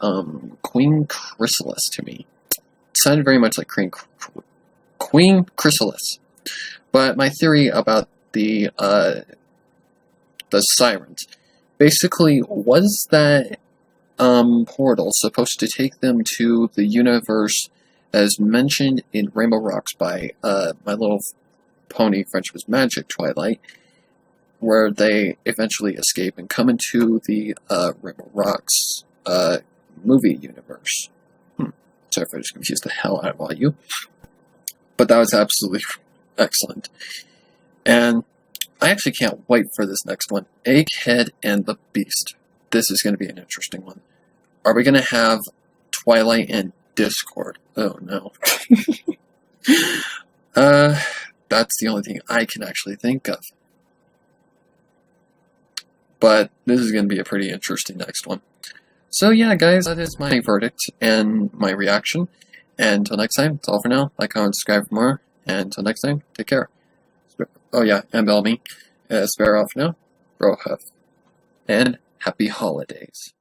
Queen Chrysalis to me. It sounded very much like Queen Chrysalis. But my theory about the Sirens, basically, was that portal supposed to take them to the universe as mentioned in Rainbow Rocks by My Little Pony Friendship is Magic Twilight, where they eventually escape and come into the Rainbow Rocks movie universe. Sorry if I just confused the hell out of all you. But that was absolutely excellent. And I actually can't wait for this next one. Egghead and the Beast. This is going to be an interesting one. Are we going to have Twilight and Discord? Oh no. That's the only thing I can actually think of. But this is going to be a pretty interesting next one. So yeah, guys, that is my verdict and my reaction. And until next time, that's all for now. Like, comment, subscribe for more. And until next time, take care. Oh yeah, and Bellamy. Sparrow off now. Bro Huff. And happy holidays.